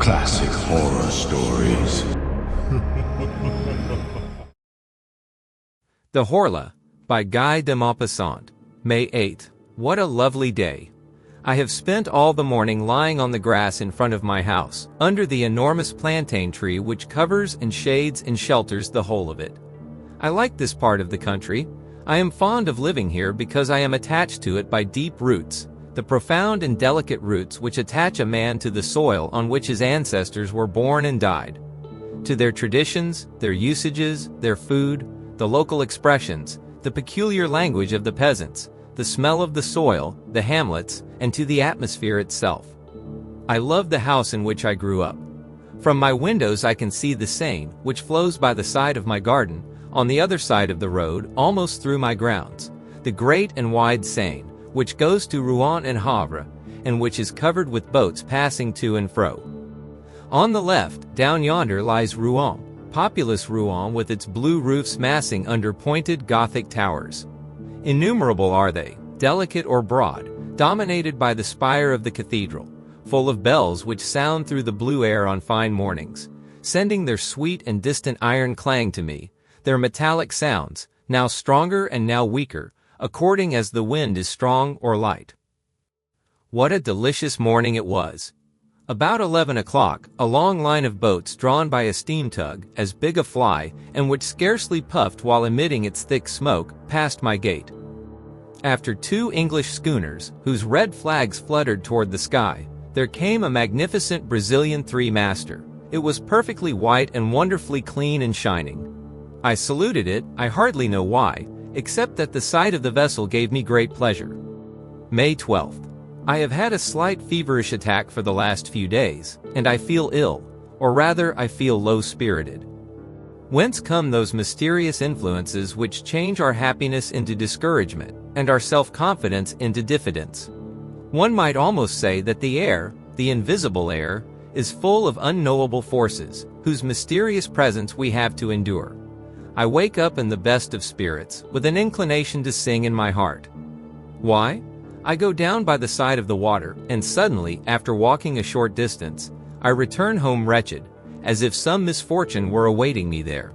Classic horror stories. The Horla, by Guy de Maupassant. May 8. What a lovely day. I have spent all the morning lying on the grass in front of my house, under the enormous plantain tree which covers and shades and shelters the whole of it. I like this part of the country. I am fond of living here because I am attached to it by deep roots, the profound and delicate roots which attach a man to the soil on which his ancestors were born and died, to their traditions, their usages, their food, the local expressions, the peculiar language of the peasants, the smell of the soil, the hamlets, and to the atmosphere itself. I love the house in which I grew up. From my windows I can see the Seine, which flows by the side of my garden, on the other side of the road, almost through my grounds, the great and wide Seine, which goes to Rouen and Havre, and which is covered with boats passing to and fro. On the left, down yonder, lies Rouen, populous Rouen with its blue roofs massing under pointed Gothic towers. Innumerable are they, delicate or broad, dominated by the spire of the cathedral, full of bells which sound through the blue air on fine mornings, sending their sweet and distant iron clang to me, their metallic sounds, now stronger and now weaker, according as the wind is strong or light. What a delicious morning it was! About 11 o'clock, a long line of boats drawn by a steam tug, as big a fly, and which scarcely puffed while emitting its thick smoke, passed my gate. After two English schooners, whose red flags fluttered toward the sky, there came a magnificent Brazilian three-master. It was perfectly white and wonderfully clean and shining. I saluted it, I hardly know why, except that the sight of the vessel gave me great pleasure. May 12th. I have had a slight feverish attack for the last few days, and I feel ill, or rather I feel low-spirited. Whence come those mysterious influences which change our happiness into discouragement, and our self-confidence into diffidence? One might almost say that the air, the invisible air, is full of unknowable forces, whose mysterious presence we have to endure. I wake up in the best of spirits, with an inclination to sing in my heart. Why? I go down by the side of the water, and suddenly, after walking a short distance, I return home wretched, as if some misfortune were awaiting me there.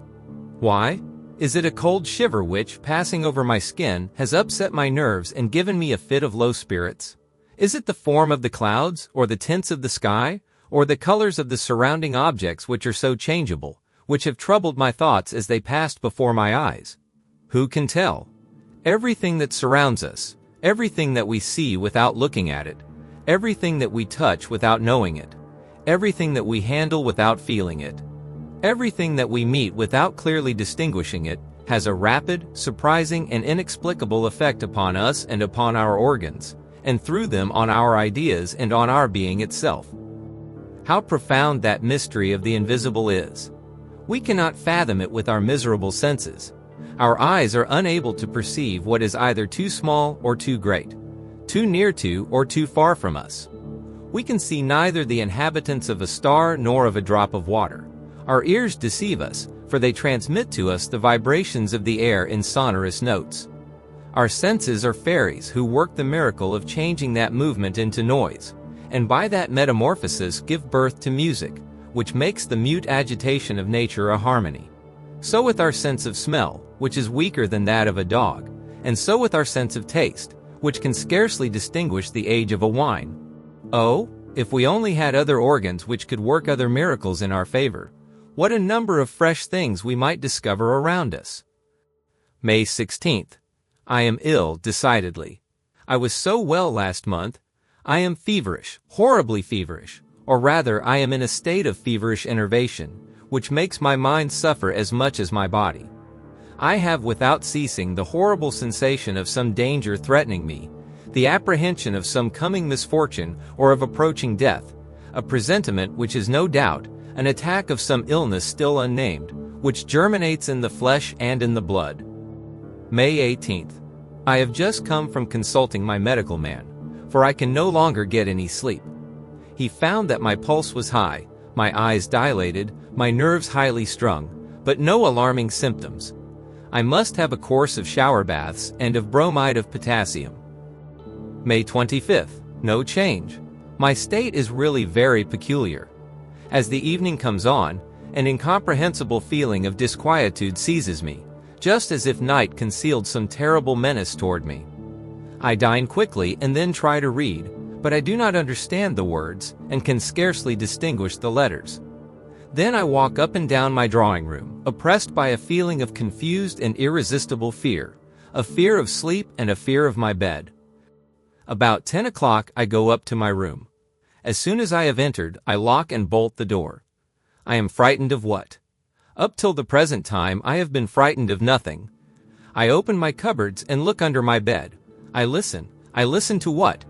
Why? Is it a cold shiver which, passing over my skin, has upset my nerves and given me a fit of low spirits? Is it the form of the clouds, or the tints of the sky, or the colors of the surrounding objects which are so changeable, which have troubled my thoughts as they passed before my eyes? Who can tell? Everything that surrounds us, everything that we see without looking at it, everything that we touch without knowing it, everything that we handle without feeling it, everything that we meet without clearly distinguishing it, has a rapid, surprising, and inexplicable effect upon us and upon our organs, and through them on our ideas and on our being itself. How profound that mystery of the invisible is! We cannot fathom it with our miserable senses. Our eyes are unable to perceive what is either too small or too great, too near to or too far from us. We can see neither the inhabitants of a star nor of a drop of water. Our ears deceive us, for they transmit to us the vibrations of the air in sonorous notes. Our senses are fairies who work the miracle of changing that movement into noise, and by that metamorphosis give birth to music, which makes the mute agitation of nature a harmony. So with our sense of smell, which is weaker than that of a dog, and so with our sense of taste, which can scarcely distinguish the age of a wine. Oh, if we only had other organs which could work other miracles in our favor, what a number of fresh things we might discover around us. May 16th. I am ill, decidedly. I was so well last month. I am feverish, horribly feverish, or rather I am in a state of feverish enervation, which makes my mind suffer as much as my body. I have without ceasing the horrible sensation of some danger threatening me, the apprehension of some coming misfortune or of approaching death, a presentiment which is no doubt an attack of some illness still unnamed, which germinates in the flesh and in the blood. May 18th. I have just come from consulting my medical man, for I can no longer get any sleep. He found that my pulse was high, my eyes dilated, my nerves highly strung, but no alarming symptoms. I must have a course of shower baths and of bromide of potassium. May 25th. No change. My state is really very peculiar. As the evening comes on, an incomprehensible feeling of disquietude seizes me, just as if night concealed some terrible menace toward me. I dine quickly and then try to read, but I do not understand the words and can scarcely distinguish the letters. Then I walk up and down my drawing room, oppressed by a feeling of confused and irresistible fear, a fear of sleep and a fear of my bed. About 10 o'clock I go up to my room. As soon as I have entered, I lock and bolt the door. I am frightened of what? Up till the present time I have been frightened of nothing. I open my cupboards and look under my bed. I listen to what?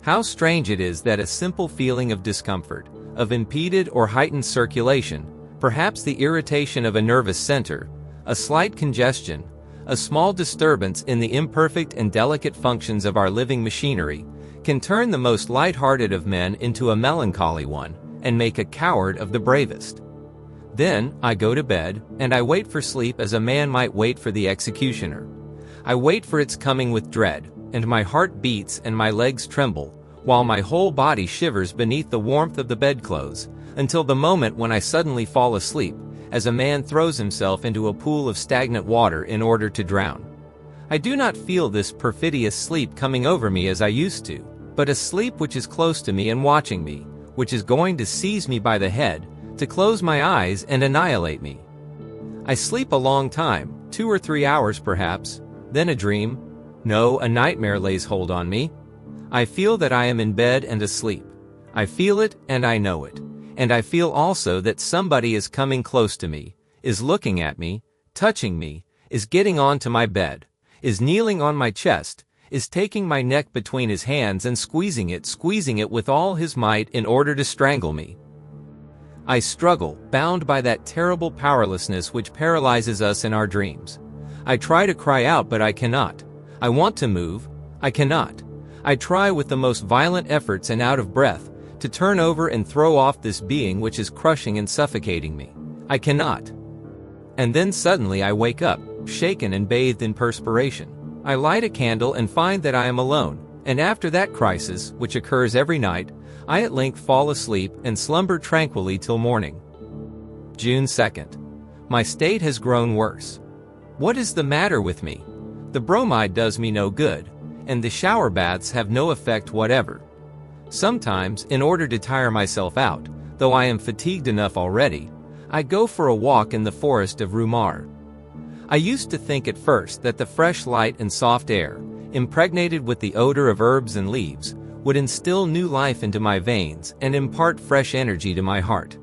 How strange it is that a simple feeling of discomfort, of impeded or heightened circulation, perhaps the irritation of a nervous center, a slight congestion, a small disturbance in the imperfect and delicate functions of our living machinery, can turn the most light-hearted of men into a melancholy one, and make a coward of the bravest. Then, I go to bed, and I wait for sleep as a man might wait for the executioner. I wait for its coming with dread, and my heart beats and my legs tremble, while my whole body shivers beneath the warmth of the bedclothes, until the moment when I suddenly fall asleep, as a man throws himself into a pool of stagnant water in order to drown. I do not feel this perfidious sleep coming over me as I used to, but a sleep which is close to me and watching me, which is going to seize me by the head, to close my eyes and annihilate me. I sleep a long time, 2 or 3 hours perhaps, then a dream, no, a nightmare lays hold on me. I feel that I am in bed and asleep. I feel it and I know it. And I feel also that somebody is coming close to me, is looking at me, touching me, is getting onto my bed, is kneeling on my chest, is taking my neck between his hands and squeezing it with all his might in order to strangle me. I struggle, bound by that terrible powerlessness which paralyzes us in our dreams. I try to cry out, but I cannot. I want to move. I cannot. I try with the most violent efforts and out of breath to turn over and throw off this being which is crushing and suffocating me. I cannot. And then suddenly I wake up, shaken and bathed in perspiration. I light a candle and find that I am alone, and after that crisis, which occurs every night, I at length fall asleep and slumber tranquilly till morning. June 2nd. My state has grown worse. What is the matter with me? The bromide does me no good, and the shower baths have no effect whatever. Sometimes, in order to tire myself out, though I am fatigued enough already, I go for a walk in the forest of Rumar. I used to think at first that the fresh light and soft air, impregnated with the odor of herbs and leaves, would instill new life into my veins and impart fresh energy to my heart.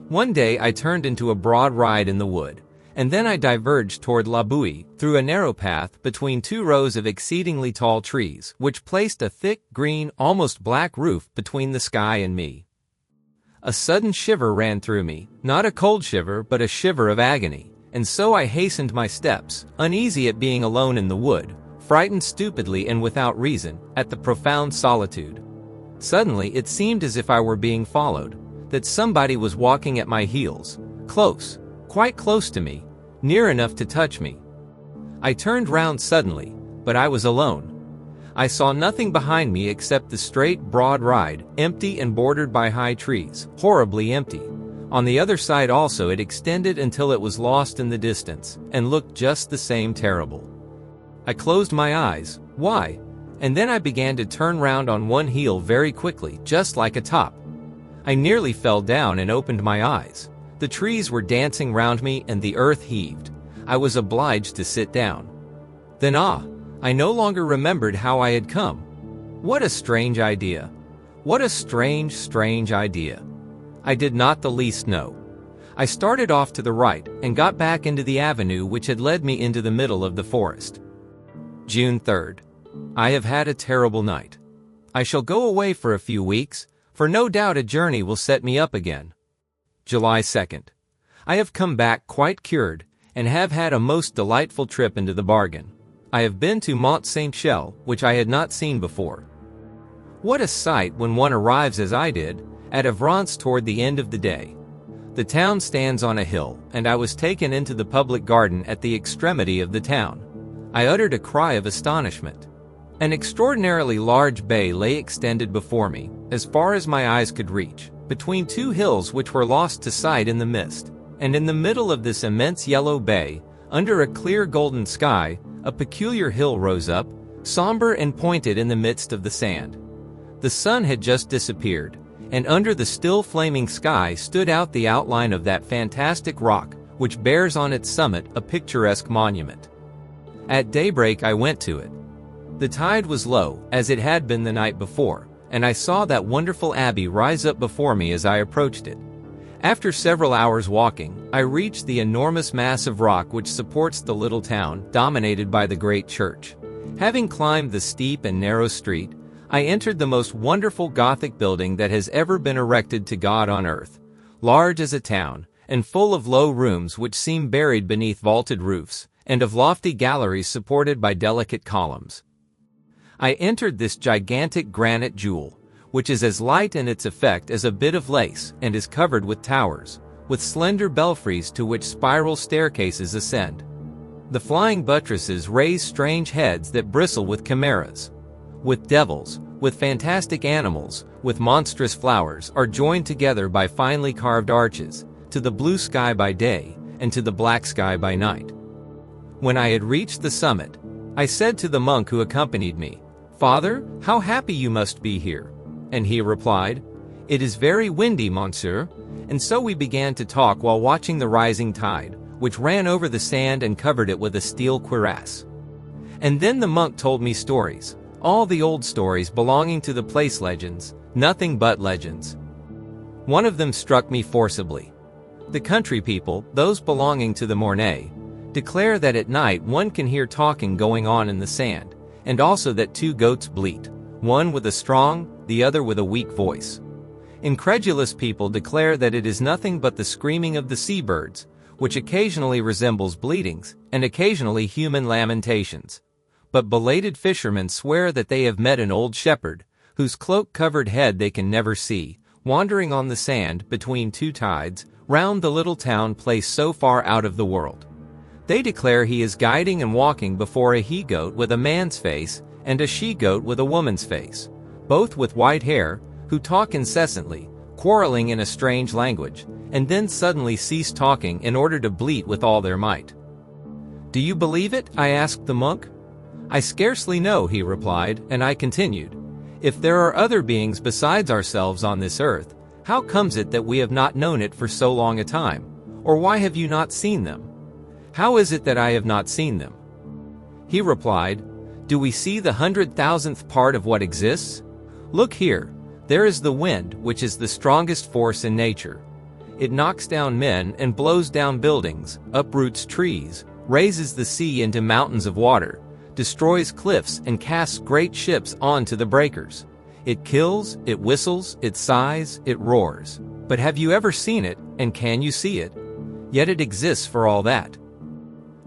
One day I turned into a broad ride in the wood, and then I diverged toward La Bouille through a narrow path between 2 rows of exceedingly tall trees, which placed a thick, green, almost black roof between the sky and me. A sudden shiver ran through me, not a cold shiver but a shiver of agony, and so I hastened my steps, uneasy at being alone in the wood, frightened stupidly and without reason, at the profound solitude. Suddenly it seemed as if I were being followed, that somebody was walking at my heels, close, quite close to me, near enough to touch me. I turned round suddenly, but I was alone. I saw nothing behind me except the straight, broad ride, empty and bordered by high trees, horribly empty. On the other side also it extended until it was lost in the distance, and looked just the same terrible. I closed my eyes. Why? And then I began to turn round on one heel very quickly, just like a top. I nearly fell down and opened my eyes. The trees were dancing round me and the earth heaved. I was obliged to sit down. Then I no longer remembered how I had come. What a strange idea. What a strange, strange idea. I did not the least know. I started off to the right and got back into the avenue which had led me into the middle of the forest. June 3rd. I have had a terrible night. I shall go away for a few weeks, for no doubt a journey will set me up again. July 2nd. I have come back quite cured, and have had a most delightful trip into the bargain. I have been to Mont Saint-Michel, which I had not seen before. What a sight when one arrives as I did, at Avranches toward the end of the day. The town stands on a hill, and I was taken into the public garden at the extremity of the town. I uttered a cry of astonishment. An extraordinarily large bay lay extended before me, as far as my eyes could reach. between two hills which were lost to sight in the mist. And in the middle of this immense yellow bay, under a clear golden sky, a peculiar hill rose up, somber and pointed in the midst of the sand. The sun had just disappeared, and under the still flaming sky stood out the outline of that fantastic rock, which bears on its summit a picturesque monument. At daybreak I went to it. The tide was low, as it had been the night before, and I saw that wonderful abbey rise up before me as I approached it. After several hours walking, I reached the enormous mass of rock which supports the little town, dominated by the great church. Having climbed the steep and narrow street, I entered the most wonderful Gothic building that has ever been erected to God on earth, large as a town, and full of low rooms which seem buried beneath vaulted roofs, and of lofty galleries supported by delicate columns. I entered this gigantic granite jewel, which is as light in its effect as a bit of lace, and is covered with towers, with slender belfries to which spiral staircases ascend. The flying buttresses raise strange heads that bristle with chimeras. With devils, with fantastic animals, with monstrous flowers, are joined together by finely carved arches, to the blue sky by day, and to the black sky by night. When I had reached the summit, I said to the monk who accompanied me, "Father, how happy you must be here." And he replied, "It is very windy, monsieur." And so we began to talk while watching the rising tide, which ran over the sand and covered it with a steel cuirass. And then the monk told me stories, all the old stories belonging to the place legends, nothing but legends. One of them struck me forcibly. The country people, those belonging to the Mornay, declare that at night one can hear talking going on in the sand, and also that two goats bleat, one with a strong, the other with a weak voice. Incredulous people declare that it is nothing but the screaming of the seabirds, which occasionally resembles bleatings, and occasionally human lamentations. But belated fishermen swear that they have met an old shepherd, whose cloak-covered head they can never see, wandering on the sand between two tides, round the little town placed so far out of the world. They declare he is guiding and walking before a he-goat with a man's face, and a she-goat with a woman's face, both with white hair, who talk incessantly, quarreling in a strange language, and then suddenly cease talking in order to bleat with all their might. "Do you believe it?" I asked the monk. "I scarcely know," he replied, and I continued, "If there are other beings besides ourselves on this earth, how comes it that we have not known it for so long a time? Or why have you not seen them? How is it that I have not seen them?" He replied, "Do we see the 100,000th part of what exists? Look here, there is the wind, which is the strongest force in nature. It knocks down men and blows down buildings, uproots trees, raises the sea into mountains of water, destroys cliffs and casts great ships onto the breakers. It kills, it whistles, it sighs, it roars. But have you ever seen it, and can you see it? Yet it exists for all that."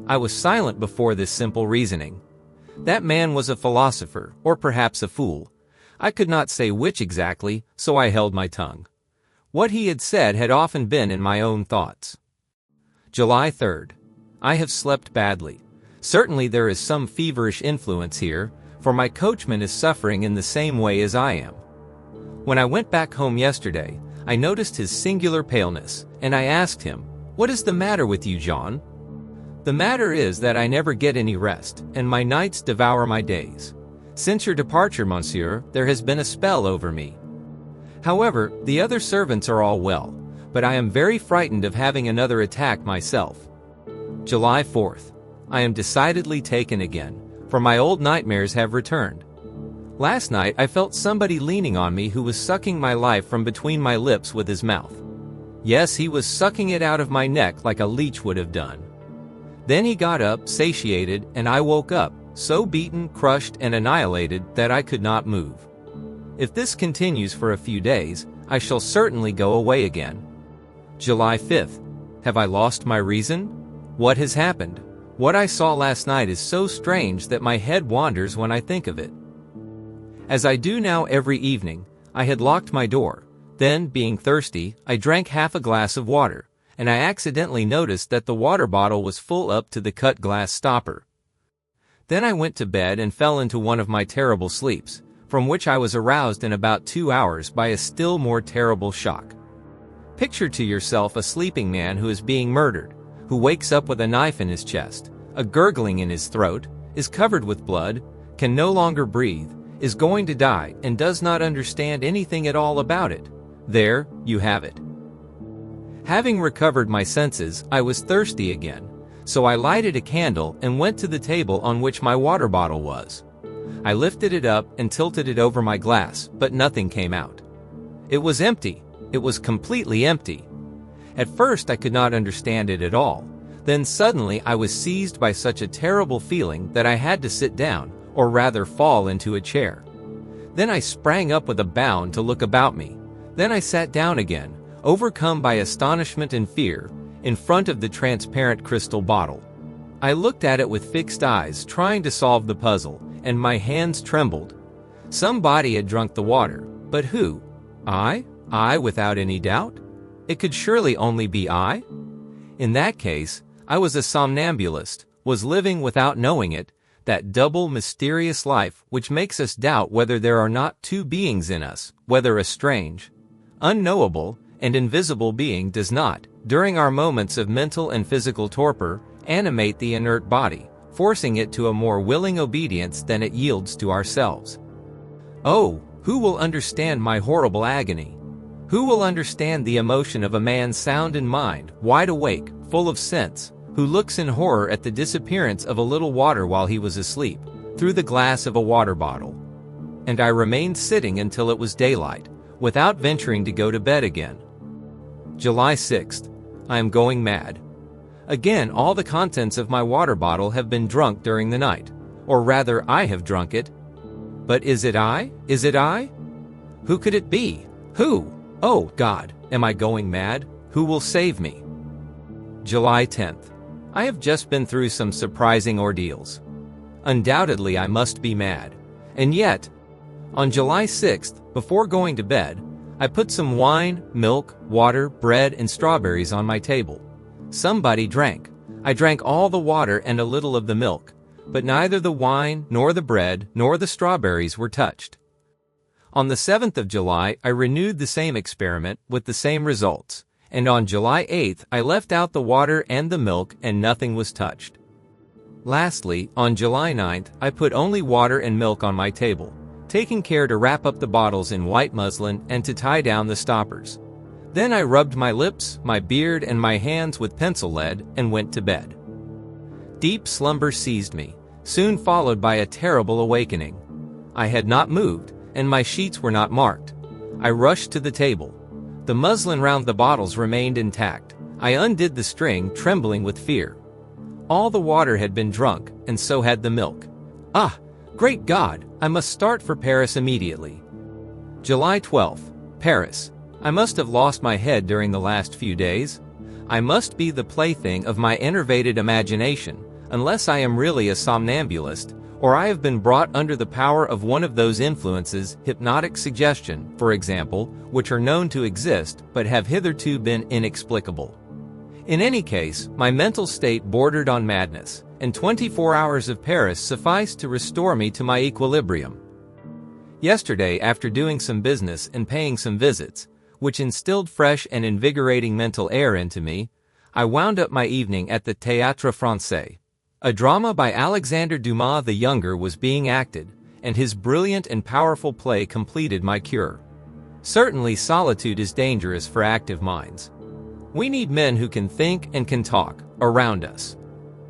I was silent before this simple reasoning. That man was a philosopher, or perhaps a fool. I could not say which exactly, so I held my tongue. What he had said had often been in my own thoughts. July 3rd. I have slept badly. Certainly there is some feverish influence here, for my coachman is suffering in the same way as I am. When I went back home yesterday, I noticed his singular paleness, and I asked him, "What is the matter with you, John?" "The matter is that I never get any rest, and my nights devour my days. Since your departure, monsieur, there has been a spell over me. However, the other servants are all well, but I am very frightened of having another attack myself." July 4th. I am decidedly taken again, for my old nightmares have returned. Last night I felt somebody leaning on me who was sucking my life from between my lips with his mouth. Yes, he was sucking it out of my neck like a leech would have done. Then he got up, satiated, and I woke up, so beaten, crushed, and annihilated that I could not move. If this continues for a few days, I shall certainly go away again. July 5th. Have I lost my reason? What has happened? What I saw last night is so strange that my head wanders when I think of it. As I do now every evening, I had locked my door. Then, being thirsty, I drank half a glass of water, and I accidentally noticed that the water bottle was full up to the cut glass stopper. Then I went to bed and fell into one of my terrible sleeps, from which I was aroused in about 2 hours by a still more terrible shock. Picture to yourself a sleeping man who is being murdered, who wakes up with a knife in his chest, a gurgling in his throat, is covered with blood, can no longer breathe, is going to die, and does not understand anything at all about it. There, you have it. Having recovered my senses, I was thirsty again, so I lighted a candle and went to the table on which my water bottle was. I lifted it up and tilted it over my glass, but nothing came out. It was empty. It was completely empty. At first I could not understand it at all. Then suddenly I was seized by such a terrible feeling that I had to sit down, or rather fall into a chair. Then I sprang up with a bound to look about me. Then I sat down again, overcome by astonishment and fear, in front of the transparent crystal bottle. I looked at it with fixed eyes, trying to solve the puzzle, and my hands trembled. Somebody had drunk the water, but who? I without any doubt? It could surely only be I? In that case, I was a somnambulist, was living without knowing it, that double mysterious life which makes us doubt whether there are not two beings in us, whether a strange, unknowable, and invisible being does not, during our moments of mental and physical torpor, animate the inert body, forcing it to a more willing obedience than it yields to ourselves. Oh, who will understand my horrible agony? Who will understand the emotion of a man sound in mind, wide awake, full of sense, who looks in horror at the disappearance of a little water while he was asleep, through the glass of a water bottle? And I remained sitting until it was daylight, without venturing to go to bed again. July 6th. I am going mad. Again, all the contents of my water bottle have been drunk during the night, or rather I have drunk it. But is it I? Is it I? Who could it be? Who? Oh, God, am I going mad? Who will save me? July 10th. I have just been through some surprising ordeals. Undoubtedly, I must be mad. And yet, on July 6th, before going to bed, I put some wine, milk, water, bread, and strawberries on my table. Somebody drank. I drank all the water and a little of the milk, but neither the wine, nor the bread, nor the strawberries were touched. On the 7th of July, I renewed the same experiment with the same results, and on July 8th, I left out the water and the milk and nothing was touched. Lastly, on July 9th, I put only water and milk on my table, taking care to wrap up the bottles in white muslin and to tie down the stoppers. Then I rubbed my lips, my beard, and my hands with pencil lead and went to bed. Deep slumber seized me, soon followed by a terrible awakening. I had not moved, and my sheets were not marked. I rushed to the table. The muslin round the bottles remained intact. I undid the string, trembling with fear. All the water had been drunk, and so had the milk. Ah! Great God! I must start for Paris immediately. July 12th. Paris. I must have lost my head during the last few days. I must be the plaything of my enervated imagination, unless I am really a somnambulist, or I have been brought under the power of one of those influences, hypnotic suggestion, for example, which are known to exist but have hitherto been inexplicable. In any case, my mental state bordered on madness, and 24 hours of Paris sufficed to restore me to my equilibrium. Yesterday, after doing some business and paying some visits, which instilled fresh and invigorating mental air into me, I wound up my evening at the Théâtre Français. A drama by Alexandre Dumas the Younger was being acted, and his brilliant and powerful play completed my cure. Certainly solitude is dangerous for active minds. We need men who can think and can talk, around us.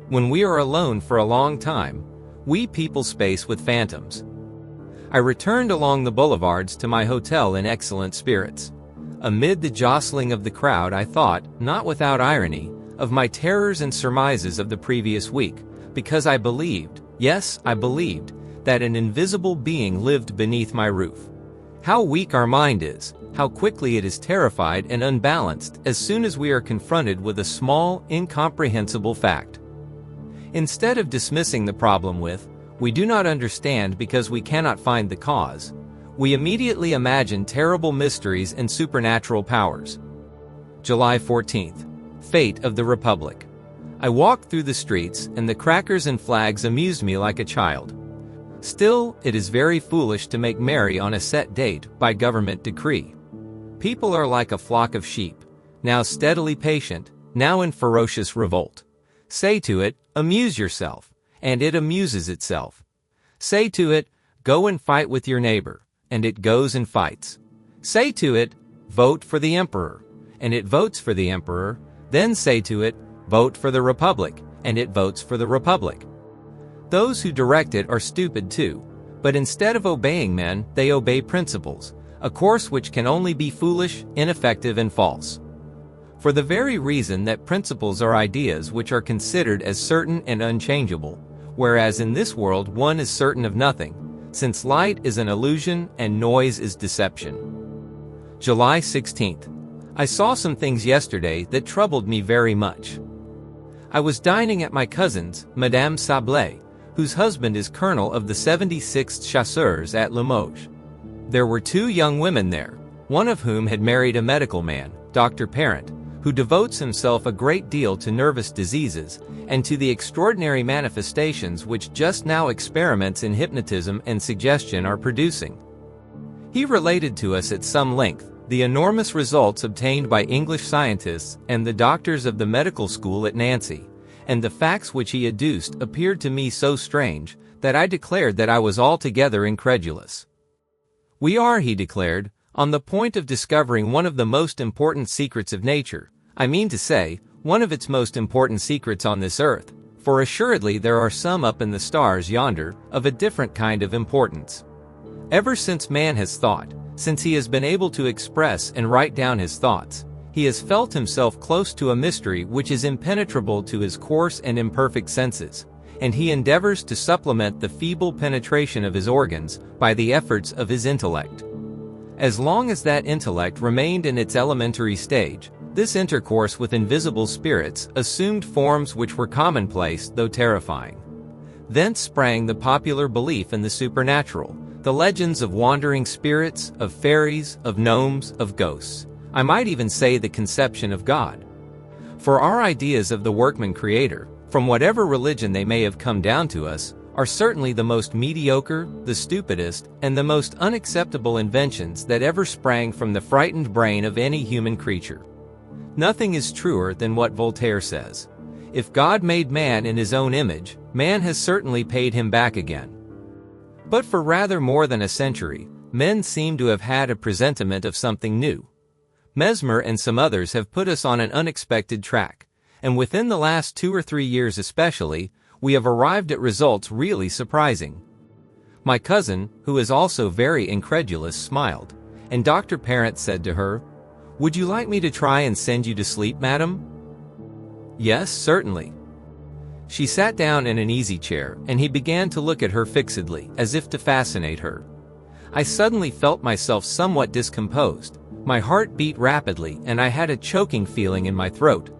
When we are alone for a long time, we people space with phantoms. I returned along the boulevards to my hotel in excellent spirits. Amid the jostling of the crowd, I thought, not without irony, of my terrors and surmises of the previous week, because I believed, yes, I believed, that an invisible being lived beneath my roof. How weak our mind is, how quickly it is terrified and unbalanced as soon as we are confronted with a small, incomprehensible fact. Instead of dismissing the problem with, "We do not understand because we cannot find the cause," we immediately imagine terrible mysteries and supernatural powers. July 14th. Fate of the Republic. I walked through the streets, and the crackers and flags amused me like a child. Still, it is very foolish to make merry on a set date by government decree. People are like a flock of sheep, now steadily patient, now in ferocious revolt. Say to it, amuse yourself, and it amuses itself. Say to it, go and fight with your neighbor, and it goes and fights. Say to it, vote for the emperor, and it votes for the emperor. Then say to it, vote for the republic, and it votes for the republic. Those who direct it are stupid too, but instead of obeying men, they obey principles, a course which can only be foolish, ineffective, and false. For the very reason that principles are ideas which are considered as certain and unchangeable, whereas in this world one is certain of nothing, since light is an illusion and noise is deception. July 16th. I saw some things yesterday that troubled me very much. I was dining at my cousin's, Madame Sablé, whose husband is colonel of the 76th Chasseurs at Limoges. There were two young women there, one of whom had married a medical man, Dr. Parent, who devotes himself a great deal to nervous diseases and to the extraordinary manifestations which just now experiments in hypnotism and suggestion are producing. He related to us at some length the enormous results obtained by English scientists and the doctors of the medical school at Nancy, and the facts which he adduced appeared to me so strange that I declared that I was altogether incredulous. We are, he declared, on the point of discovering one of the most important secrets of nature, I mean to say, one of its most important secrets on this earth, for assuredly there are some up in the stars yonder of a different kind of importance. Ever since man has thought, since he has been able to express and write down his thoughts, he has felt himself close to a mystery which is impenetrable to his coarse and imperfect senses, and he endeavors to supplement the feeble penetration of his organs by the efforts of his intellect. As long as that intellect remained in its elementary stage, this intercourse with invisible spirits assumed forms which were commonplace though terrifying. Thence sprang the popular belief in the supernatural, the legends of wandering spirits, of fairies, of gnomes, of ghosts. I might even say the conception of God. For our ideas of the workman-creator, from whatever religion they may have come down to us, are certainly the most mediocre, the stupidest, and the most unacceptable inventions that ever sprang from the frightened brain of any human creature. Nothing is truer than what Voltaire says. If God made man in his own image, man has certainly paid him back again. But for rather more than a century, men seem to have had a presentiment of something new. Mesmer and some others have put us on an unexpected track, and within the last 2 or 3 years especially, we have arrived at results really surprising. My cousin, who is also very incredulous, smiled, and Dr. Parent said to her, "Would you like me to try and send you to sleep, madam?" "Yes, certainly." She sat down in an easy chair, and he began to look at her fixedly, as if to fascinate her. I suddenly felt myself somewhat discomposed. My heart beat rapidly, and I had a choking feeling in my throat.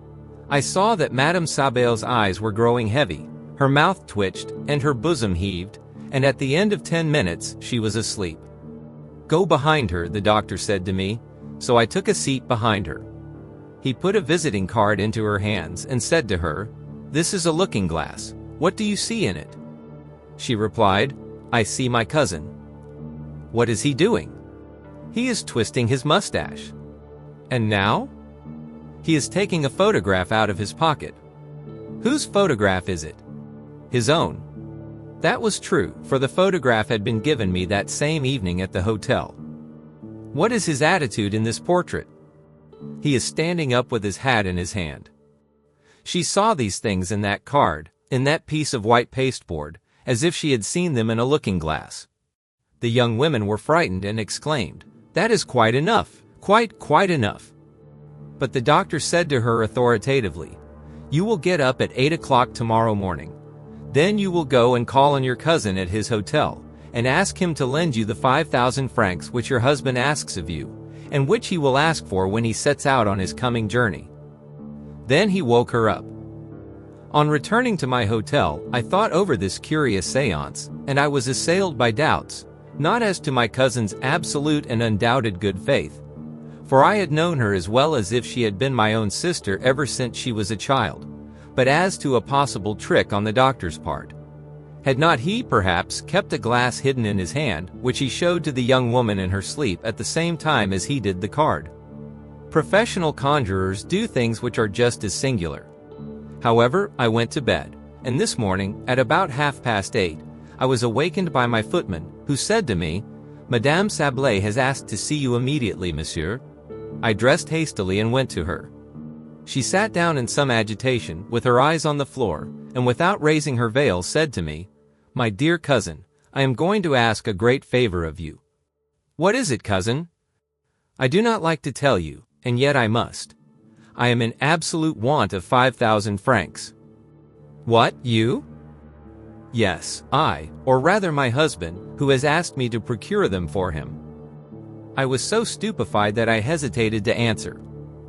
I saw that Madame Sabel's eyes were growing heavy, her mouth twitched, and her bosom heaved, and at the end of 10 minutes she was asleep. "Go behind her," the doctor said to me, so I took a seat behind her. He put a visiting card into her hands and said to her, "This is a looking glass. What do you see in it?" She replied, "I see my cousin." "What is he doing?" "He is twisting his mustache." "And now?" "He is taking a photograph out of his pocket." "Whose photograph is it?" "His own." That was true, for the photograph had been given me that same evening at the hotel. "What is his attitude in this portrait?" "He is standing up with his hat in his hand." She saw these things in that card, in that piece of white pasteboard, as if she had seen them in a looking-glass. The young women were frightened and exclaimed, "That is quite enough, quite enough." But the doctor said to her authoritatively, "You will get up at 8 o'clock tomorrow morning. Then you will go and call on your cousin at his hotel, and ask him to lend you the 5,000 francs which your husband asks of you, and which he will ask for when he sets out on his coming journey." Then he woke her up. On returning to my hotel, I thought over this curious séance, and I was assailed by doubts, not as to my cousin's absolute and undoubted good faith, for I had known her as well as if she had been my own sister ever since she was a child, but as to a possible trick on the doctor's part. Had not he, perhaps, kept a glass hidden in his hand, which he showed to the young woman in her sleep at the same time as he did the card? Professional conjurers do things which are just as singular. However, I went to bed, and this morning, at about 8:30, I was awakened by my footman, who said to me, "Madame Sablé has asked to see you immediately, monsieur." I dressed hastily and went to her. She sat down in some agitation, with her eyes on the floor, and without raising her veil said to me, "My dear cousin, I am going to ask a great favor of you." "What is it, cousin?" "I do not like to tell you, and yet I must. I am in absolute want of 5,000 francs. "What, you?" "Yes, I, or rather my husband, who has asked me to procure them for him." I was so stupefied that I hesitated to answer.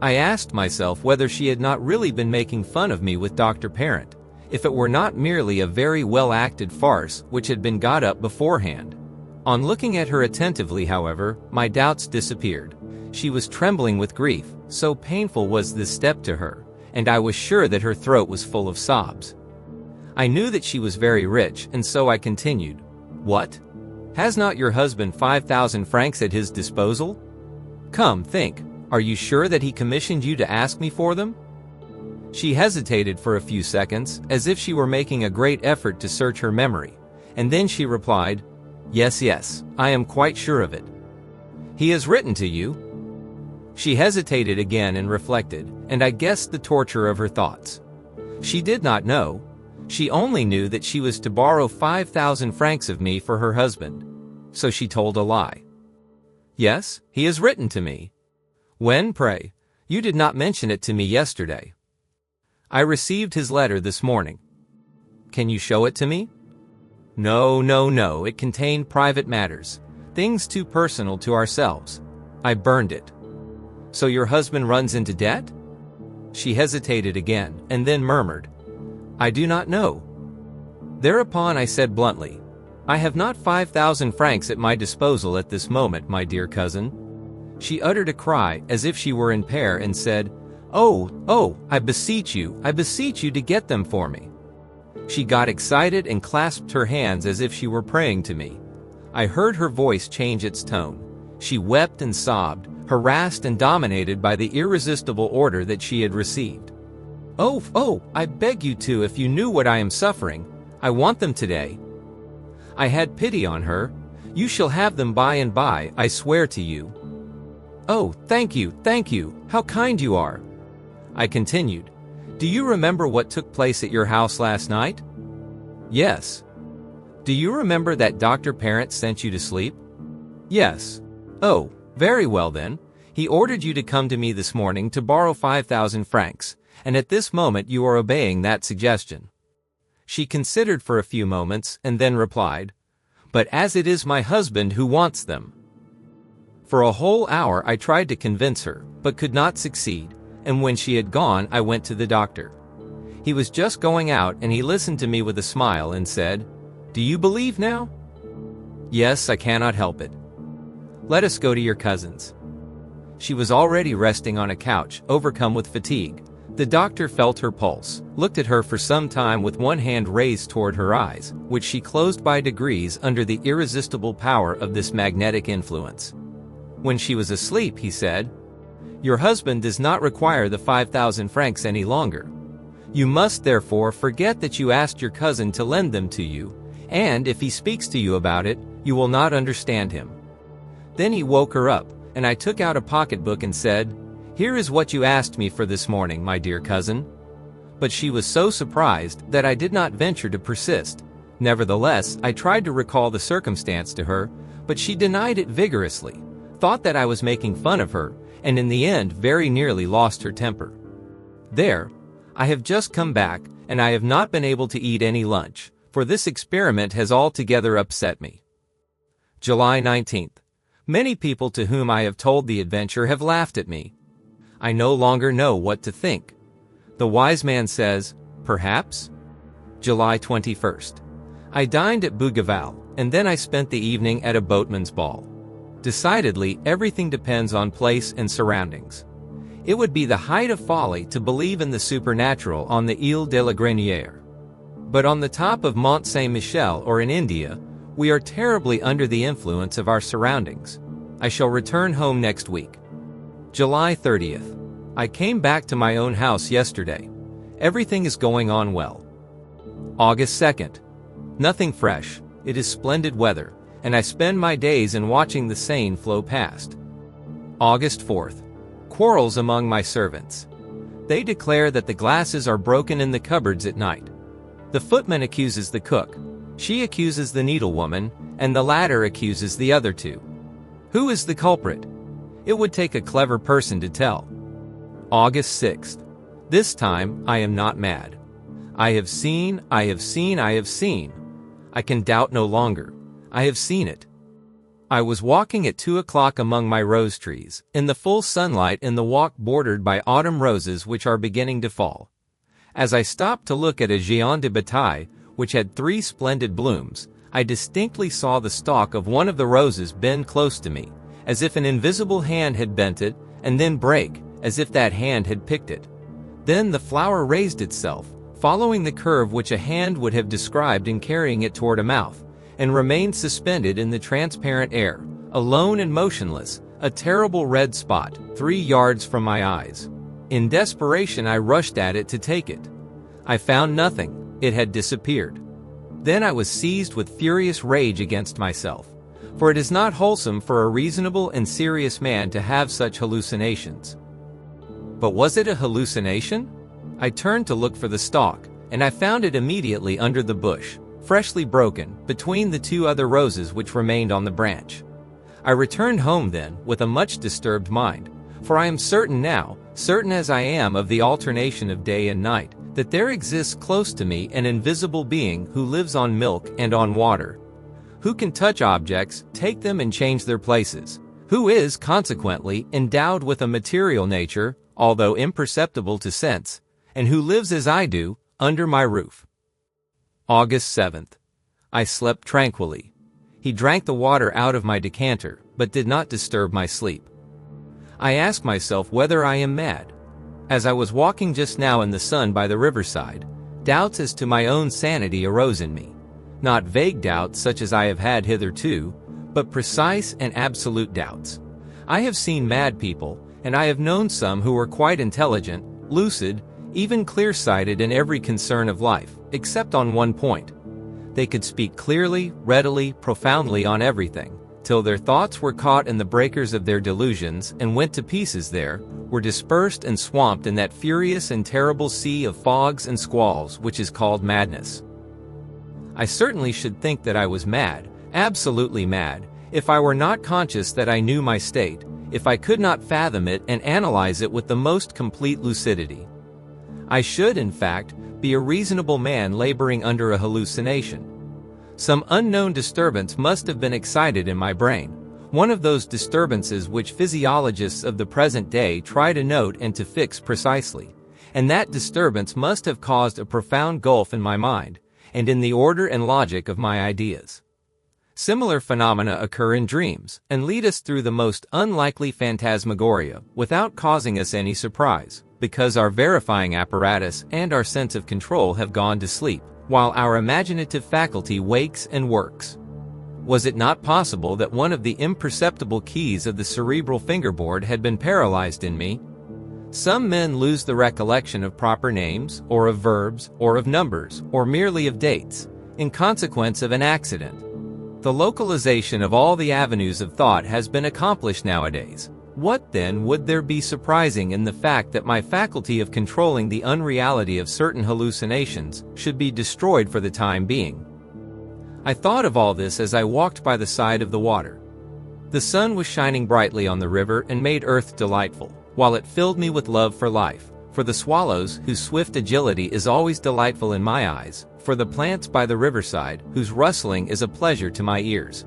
I asked myself whether she had not really been making fun of me with Dr. Parent, if it were not merely a very well-acted farce which had been got up beforehand. On looking at her attentively, however, my doubts disappeared. She was trembling with grief, so painful was this step to her, and I was sure that her throat was full of sobs. I knew that she was very rich, and so I continued, "What? Has not your husband 5,000 francs at his disposal? Come, think, are you sure that he commissioned you to ask me for them?" She hesitated for a few seconds, as if she were making a great effort to search her memory, and then she replied, Yes, I am quite sure of it." "He has written to you?" She hesitated again and reflected, and I guessed the torture of her thoughts. She did not know. She only knew that she was to borrow 5,000 francs of me for her husband. So she told a lie. "Yes, he has written to me." "When, pray? You did not mention it to me yesterday." "I received his letter this morning." "Can you show it to me?" No, it contained private matters, things too personal to ourselves. I burned it." "So your husband runs into debt?" She hesitated again, and then murmured, "I do not know." Thereupon I said bluntly, "I have not 5,000 francs at my disposal at this moment, my dear cousin." She uttered a cry, as if she were in pain, and said, Oh, I beseech you to get them for me." She got excited and clasped her hands as if she were praying to me. I heard her voice change its tone. She wept and sobbed, harassed and dominated by the irresistible order that she had received. Oh, I beg you to, if you knew what I am suffering. I want them today." I had pity on her. "You shall have them by and by, I swear to you." "Oh, thank you, how kind you are." I continued, "Do you remember what took place at your house last night?" "Yes." "Do you remember that Dr. Parent sent you to sleep?" "Yes." "Oh, very well then. He ordered you to come to me this morning to borrow 5,000 francs, and at this moment you are obeying that suggestion." She considered for a few moments, and then replied, "But as it is my husband who wants them." For a whole hour I tried to convince her, but could not succeed, and when she had gone I went to the doctor. He was just going out, and he listened to me with a smile and said, "Do you believe now?" "Yes, I cannot help it." "Let us go to your cousin's." She was already resting on a couch, overcome with fatigue. The doctor felt her pulse, looked at her for some time with one hand raised toward her eyes, which she closed by degrees under the irresistible power of this magnetic influence. When she was asleep, he said, "Your husband does not require the 5,000 francs any longer. You must therefore forget that you asked your cousin to lend them to you, and if he speaks to you about it, you will not understand him." Then he woke her up, and I took out a pocketbook and said, "Here is what you asked me for this morning, my dear cousin." But she was so surprised that I did not venture to persist. Nevertheless, I tried to recall the circumstance to her, but she denied it vigorously, thought that I was making fun of her, and in the end very nearly lost her temper. There, I have just come back, and I have not been able to eat any lunch, for this experiment has altogether upset me. July 19th. Many people to whom I have told the adventure have laughed at me. I no longer know what to think. The wise man says, perhaps? July 21st. I dined at Bougival, and then I spent the evening at a boatman's ball. Decidedly, everything depends on place and surroundings. It would be the height of folly to believe in the supernatural on the Île de la Grenière. But on the top of Mont Saint-Michel or in India, we are terribly under the influence of our surroundings. I shall return home next week. July 30th. I came back to my own house yesterday. Everything is going on well. August 2nd. Nothing fresh. It is splendid weather, and I spend my days in watching the Seine flow past. August 4th. Quarrels among my servants. They declare that the glasses are broken in the cupboards at night. The footman accuses the cook, she accuses the needlewoman, and the latter accuses the other two. Who is the culprit? It would take a clever person to tell. August 6th. This time, I am not mad. I have seen. I can doubt no longer. I have seen it. I was walking at 2 o'clock among my rose trees, in the full sunlight in the walk bordered by autumn roses which are beginning to fall. As I stopped to look at a géant de bataille, which had 3 splendid blooms, I distinctly saw the stalk of one of the roses bend close to me, as if an invisible hand had bent it, and then break, as if that hand had picked it. Then the flower raised itself, following the curve which a hand would have described in carrying it toward a mouth, and remained suspended in the transparent air, alone and motionless, a terrible red spot, 3 yards from my eyes. In desperation I rushed at it to take it. I found nothing, it had disappeared. Then I was seized with furious rage against myself, for it is not wholesome for a reasonable and serious man to have such hallucinations. But was it a hallucination? I turned to look for the stalk, and I found it immediately under the bush, freshly broken, between the 2 other roses which remained on the branch. I returned home then, with a much disturbed mind, for I am certain now, certain as I am of the alternation of day and night, that there exists close to me an invisible being who lives on milk and on water, who can touch objects, take them and change their places, who is, consequently, endowed with a material nature, although imperceptible to sense, and who lives as I do, under my roof. August 7th. I slept tranquilly. He drank the water out of my decanter, but did not disturb my sleep. I ask myself whether I am mad. As I was walking just now in the sun by the riverside, doubts as to my own sanity arose in me. Not vague doubts such as I have had hitherto, but precise and absolute doubts. I have seen mad people, and I have known some who were quite intelligent, lucid, even clear-sighted in every concern of life, except on one point. They could speak clearly, readily, profoundly on everything, till their thoughts were caught in the breakers of their delusions and went to pieces there, were dispersed and swamped in that furious and terrible sea of fogs and squalls which is called madness. I certainly should think that I was mad, absolutely mad, if I were not conscious that I knew my state, if I could not fathom it and analyze it with the most complete lucidity. I should, in fact, be a reasonable man laboring under a hallucination. Some unknown disturbance must have been excited in my brain, one of those disturbances which physiologists of the present day try to note and to fix precisely, and that disturbance must have caused a profound gulf in my mind, and in the order and logic of my ideas. Similar phenomena occur in dreams, and lead us through the most unlikely phantasmagoria, without causing us any surprise, because our verifying apparatus and our sense of control have gone to sleep, while our imaginative faculty wakes and works. Was it not possible that one of the imperceptible keys of the cerebral fingerboard had been paralyzed in me? Some men lose the recollection of proper names, or of verbs, or of numbers, or merely of dates, in consequence of an accident. The localization of all the avenues of thought has been accomplished nowadays. What then would there be surprising in the fact that my faculty of controlling the unreality of certain hallucinations should be destroyed for the time being? I thought of all this as I walked by the side of the water. The sun was shining brightly on the river and made earth delightful, while it filled me with love for life, for the swallows whose swift agility is always delightful in my eyes, for the plants by the riverside whose rustling is a pleasure to my ears.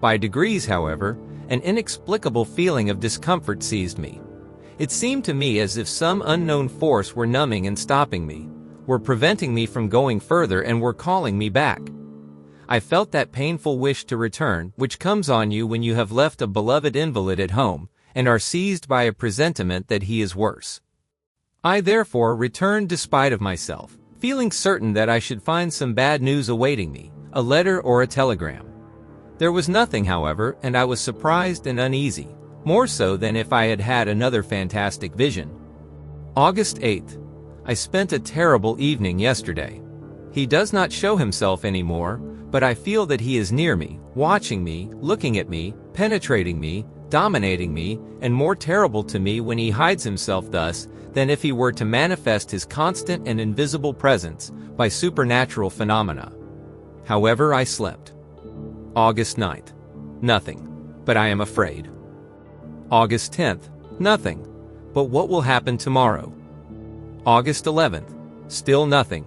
By degrees, however, an inexplicable feeling of discomfort seized me. It seemed to me as if some unknown force were numbing and stopping me, were preventing me from going further and were calling me back. I felt that painful wish to return which comes on you when you have left a beloved invalid at home, and are seized by a presentiment that he is worse. I therefore returned despite of myself, feeling certain that I should find some bad news awaiting me, a letter or a telegram. There was nothing, however, and I was surprised and uneasy, more so than if I had had another fantastic vision. August 8th. I spent a terrible evening yesterday. He does not show himself anymore, but I feel that he is near me, watching me, looking at me, penetrating me, dominating me, and more terrible to me when he hides himself thus than if he were to manifest his constant and invisible presence by supernatural phenomena. However, I slept. August 9th. Nothing, but I am afraid. August 10th. Nothing, but what will happen tomorrow? August 11th. Still nothing.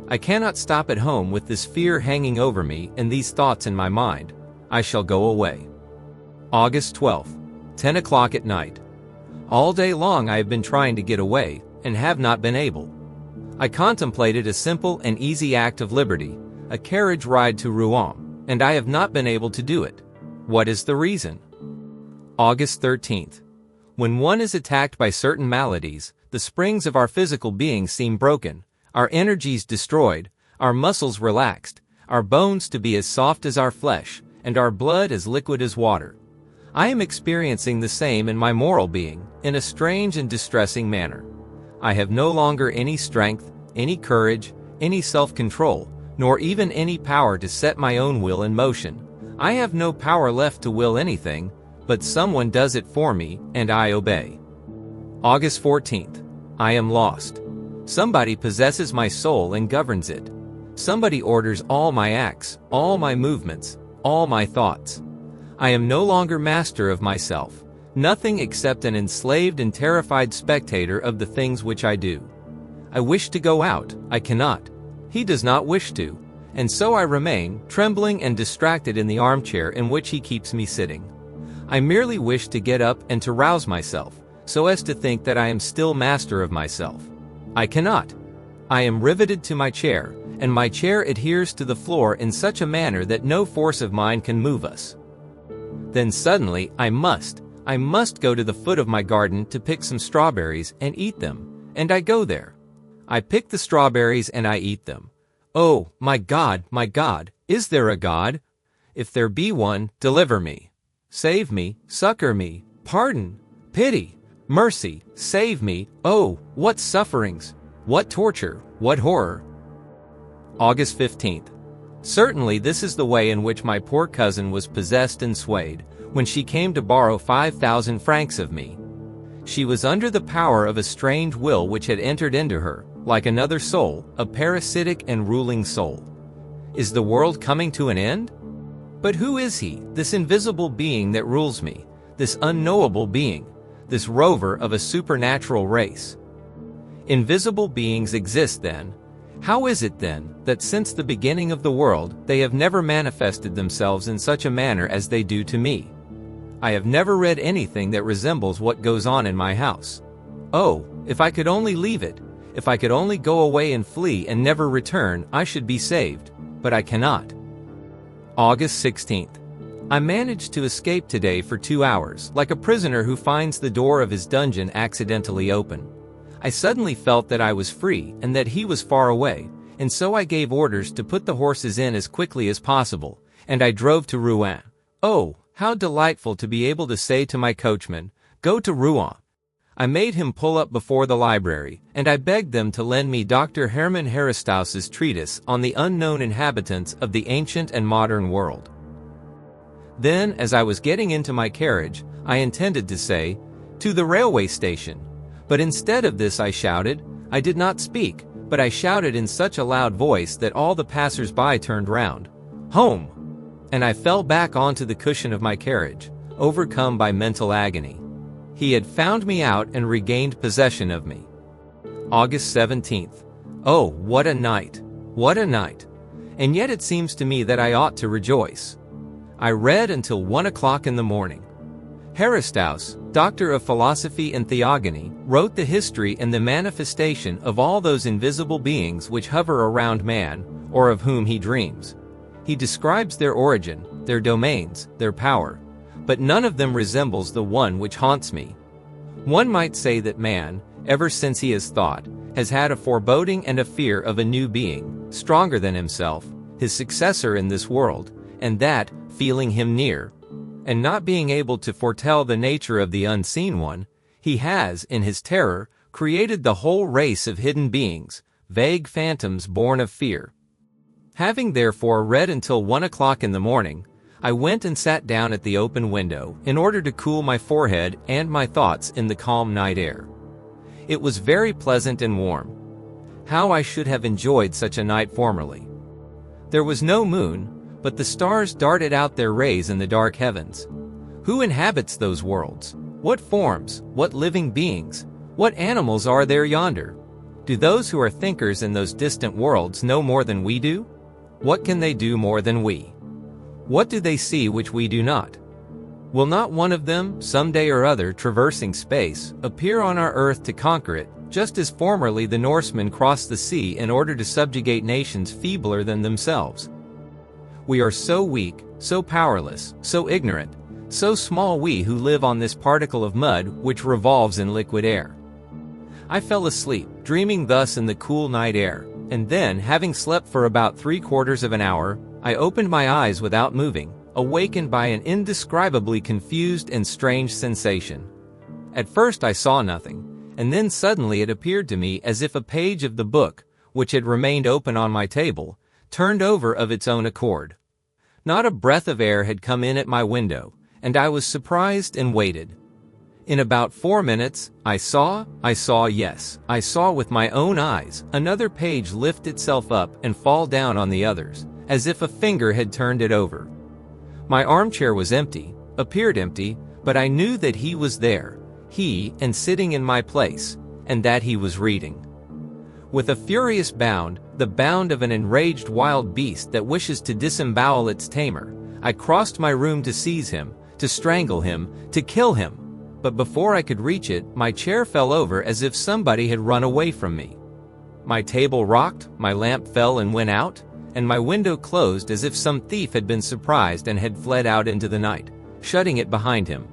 I cannot stop at home with this fear hanging over me and these thoughts in my mind. I shall go away. August 12th. 10 o'clock at night. All day long I have been trying to get away, and have not been able. I contemplated a simple and easy act of liberty, a carriage ride to Rouen, and I have not been able to do it. What is the reason? August 13th. When one is attacked by certain maladies, the springs of our physical being seem broken, our energies destroyed, our muscles relaxed, our bones to be as soft as our flesh, and our blood as liquid as water. I am experiencing the same in my moral being, in a strange and distressing manner. I have no longer any strength, any courage, any self-control, nor even any power to set my own will in motion. I have no power left to will anything, but someone does it for me, and I obey. August 14th. I am lost. Somebody possesses my soul and governs it. Somebody orders all my acts, all my movements, all my thoughts. I am no longer master of myself, nothing except an enslaved and terrified spectator of the things which I do. I wish to go out, I cannot. He does not wish to, and so I remain, trembling and distracted in the armchair in which he keeps me sitting. I merely wish to get up and to rouse myself, so as to think that I am still master of myself. I cannot. I am riveted to my chair, and my chair adheres to the floor in such a manner that no force of mine can move us. Then suddenly I must go to the foot of my garden to pick some strawberries and eat them, and I go there. I pick the strawberries and I eat them. Oh, my God, is there a God? If there be one, deliver me. Save me, succor me, pardon, pity, mercy, save me. Oh, what sufferings, what torture, what horror. August 15th. Certainly this is the way in which my poor cousin was possessed and swayed, when she came to borrow 5,000 francs of me. She was under the power of a strange will which had entered into her, like another soul, a parasitic and ruling soul. Is the world coming to an end? But who is he, this invisible being that rules me, this unknowable being, this rover of a supernatural race? Invisible beings exist then. How is it then, that since the beginning of the world, they have never manifested themselves in such a manner as they do to me? I have never read anything that resembles what goes on in my house. Oh, if I could only leave it, if I could only go away and flee and never return, I should be saved, but I cannot. August 16th. I managed to escape today for 2 hours, like a prisoner who finds the door of his dungeon accidentally open. I suddenly felt that I was free and that he was far away, and so I gave orders to put the horses in as quickly as possible, and I drove to Rouen. Oh, how delightful to be able to say to my coachman, "Go to Rouen." I made him pull up before the library, and I begged them to lend me Dr. Hermann Herestauss's treatise on the unknown inhabitants of the ancient and modern world. Then, as I was getting into my carriage, I intended to say, "To the railway station." But instead of this I shouted. I did not speak, but I shouted in such a loud voice that all the passers-by turned round. "Home!" And I fell back onto the cushion of my carriage, overcome by mental agony. He had found me out and regained possession of me. August 17th. Oh, what a night! What a night! And yet it seems to me that I ought to rejoice. I read until 1 o'clock in the morning. Herestauss, doctor of philosophy and theogony, wrote the history and the manifestation of all those invisible beings which hover around man, or of whom he dreams. He describes their origin, their domains, their power, but none of them resembles the one which haunts me. One might say that man, ever since he has thought, has had a foreboding and a fear of a new being, stronger than himself, his successor in this world, and that, feeling him near, and not being able to foretell the nature of the unseen one, he has, in his terror, created the whole race of hidden beings, vague phantoms born of fear. Having therefore read until 1 o'clock in the morning, I went and sat down at the open window in order to cool my forehead and my thoughts in the calm night air. It was very pleasant and warm. How I should have enjoyed such a night formerly. There was no moon, but the stars darted out their rays in the dark heavens. Who inhabits those worlds? What forms, what living beings, what animals are there yonder? Do those who are thinkers in those distant worlds know more than we do? What can they do more than we? What do they see which we do not? Will not one of them, some day or other traversing space, appear on our earth to conquer it, just as formerly the Norsemen crossed the sea in order to subjugate nations feebler than themselves? We are so weak, so powerless, so ignorant, so small, we who live on this particle of mud which revolves in liquid air. I fell asleep, dreaming thus in the cool night air, and then, having slept for about 3/4 of an hour, I opened my eyes without moving, awakened by an indescribably confused and strange sensation. At first I saw nothing, and then suddenly it appeared to me as if a page of the book, which had remained open on my table, turned over of its own accord. Not a breath of air had come in at my window, and I was surprised and waited. In about 4 minutes, I saw with my own eyes, another page lift itself up and fall down on the others, as if a finger had turned it over. My armchair was empty, appeared empty, but I knew that he was there, he, and sitting in my place, and that he was reading. With a furious bound, the bound of an enraged wild beast that wishes to disembowel its tamer, I crossed my room to seize him, to strangle him, to kill him. But before I could reach it, my chair fell over as if somebody had run away from me. My table rocked, my lamp fell and went out, and my window closed as if some thief had been surprised and had fled out into the night, shutting it behind him.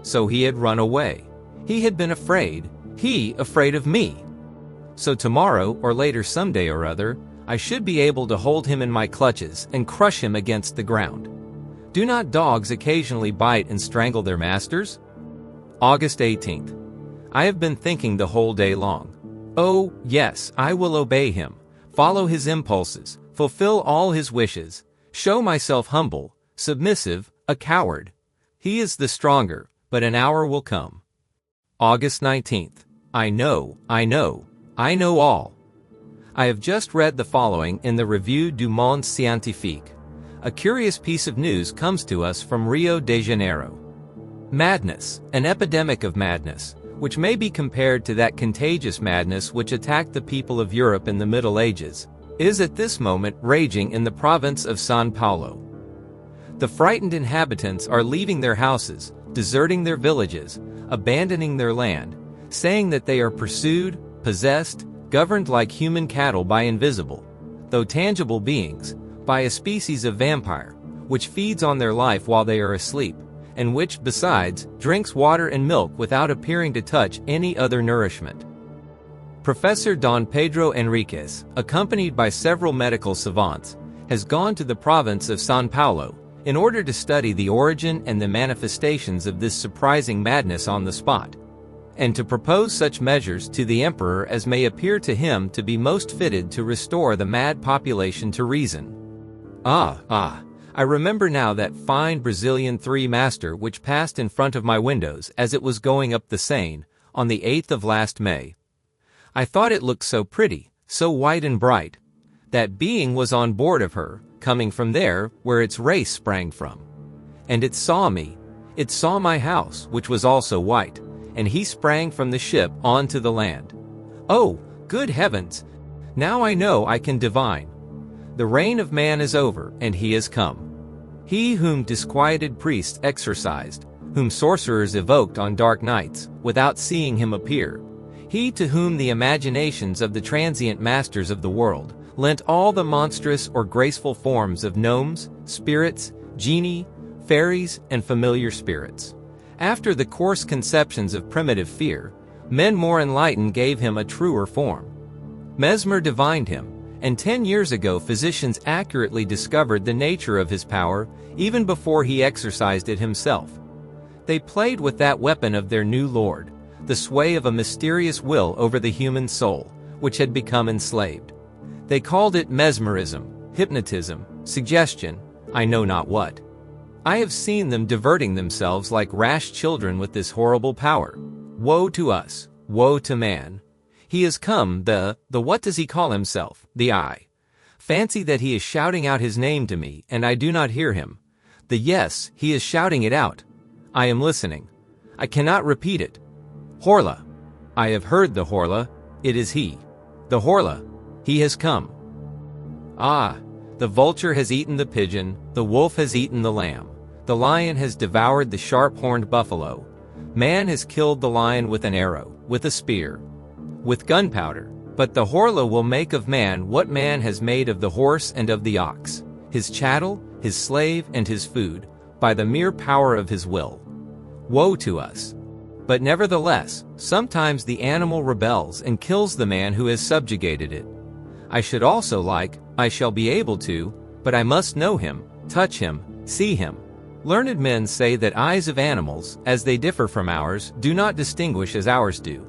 So he had run away. He had been afraid. He afraid of me. So tomorrow, or later some day or other, I should be able to hold him in my clutches and crush him against the ground. Do not dogs occasionally bite and strangle their masters? August 18th. I have been thinking the whole day long. Oh, yes, I will obey him, follow his impulses, fulfill all his wishes, show myself humble, submissive, a coward. He is the stronger, but an hour will come. August 19th. I know all. I have just read the following in the Revue du Monde Scientifique. A curious piece of news comes to us from Rio de Janeiro. Madness, an epidemic of madness, which may be compared to that contagious madness which attacked the people of Europe in the Middle Ages, is at this moment raging in the province of São Paulo. The frightened inhabitants are leaving their houses, deserting their villages, abandoning their land, saying that they are pursued, possessed, governed like human cattle by invisible, though tangible beings, by a species of vampire, which feeds on their life while they are asleep, and which, besides, drinks water and milk without appearing to touch any other nourishment. Professor Don Pedro Enriquez, accompanied by several medical savants, has gone to the province of São Paulo in order to study the origin and the manifestations of this surprising madness on the spot, and to propose such measures to the emperor as may appear to him to be most fitted to restore the mad population to reason. I remember now that fine Brazilian three-master which passed in front of my windows as it was going up the Seine, on the 8th of last May. I thought it looked so pretty, so white and bright. That being was on board of her, coming from there where its race sprang from. And it saw me. It saw my house, which was also white, and he sprang from the ship onto the land. Oh, good heavens! Now I know I can divine. The reign of man is over, and he has come. He whom disquieted priests exorcised, whom sorcerers evoked on dark nights, without seeing him appear. He to whom the imaginations of the transient masters of the world lent all the monstrous or graceful forms of gnomes, spirits, genii, fairies, and familiar spirits. After the coarse conceptions of primitive fear, Men more enlightened gave him a truer form. Mesmer divined him, and 10 years ago physicians accurately discovered the nature of his power even before he exercised it himself. They played with that weapon of their new lord, the sway of a mysterious will over the human soul, which had become enslaved. They called it mesmerism, hypnotism, suggestion, I know not what. I have seen them diverting themselves like rash children with this horrible power. Woe to us, woe to man. He has come, the what does he call himself? The I. Fancy that he is shouting out his name to me, and I do not hear him. The yes, he is shouting it out. I am listening. I cannot repeat it. Horla. I have heard the Horla. It is he. The Horla. He has come. Ah, the vulture has eaten the pigeon, the wolf has eaten the lamb, the lion has devoured the sharp-horned buffalo. Man has killed the lion with an arrow, with a spear, with gunpowder, but the Horla will make of man what man has made of the horse and of the ox, his chattel, his slave, and his food, by the mere power of his will. Woe to us! But nevertheless, sometimes the animal rebels and kills the man who has subjugated it. I should also like, I shall be able to, but I must know him, touch him, see him. Learned men say that eyes of animals, as they differ from ours, do not distinguish as ours do.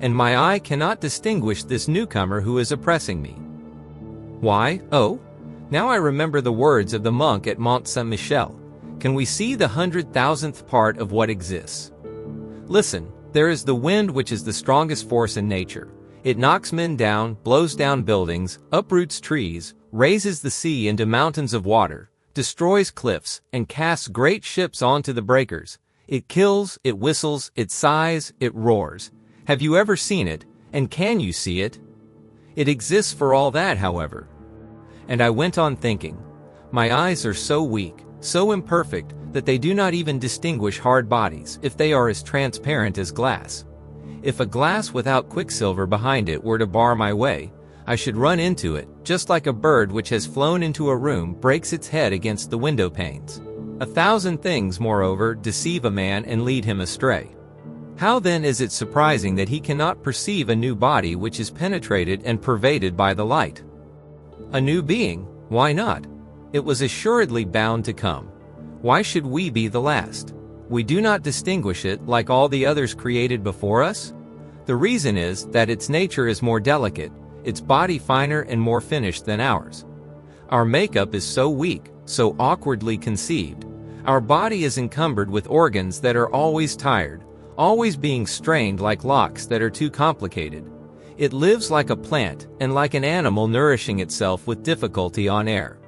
And my eye cannot distinguish this newcomer who is oppressing me. Why? Oh, now I remember the words of the monk at Mont Saint-Michel. Can we see the 100,000th part of what exists? Listen, there is the wind, which is the strongest force in nature. It knocks men down, blows down buildings, uproots trees, raises the sea into mountains of water, destroys cliffs, and casts great ships onto the breakers. It kills, it whistles, it sighs, it roars. Have you ever seen it, and can you see it? It exists for all that, however. And I went on thinking, my eyes are so weak, so imperfect, that they do not even distinguish hard bodies if they are as transparent as glass. If a glass without quicksilver behind it were to bar my way, I should run into it, just like a bird which has flown into a room breaks its head against the window panes. 1,000 things, moreover, deceive a man and lead him astray. How then is it surprising that he cannot perceive a new body which is penetrated and pervaded by the light? A new being? Why not? It was assuredly bound to come. Why should we be the last? We do not distinguish it like all the others created before us? The reason is that its nature is more delicate, its body finer and more finished than ours. Our makeup is so weak, so awkwardly conceived. Our body is encumbered with organs that are always tired, always being strained like locks that are too complicated. It lives like a plant and like an animal nourishing itself with difficulty on air,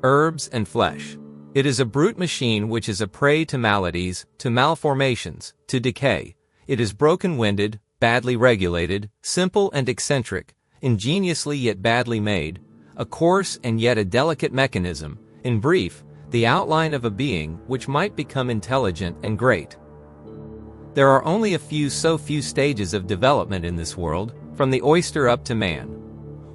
herbs and flesh. It is a brute machine which is a prey to maladies, to malformations, to decay. It is broken-winded, badly regulated, simple and eccentric, ingeniously yet badly made, a coarse and yet a delicate mechanism, in brief, the outline of a being which might become intelligent and great. There are only so few stages of development in this world, from the oyster up to man.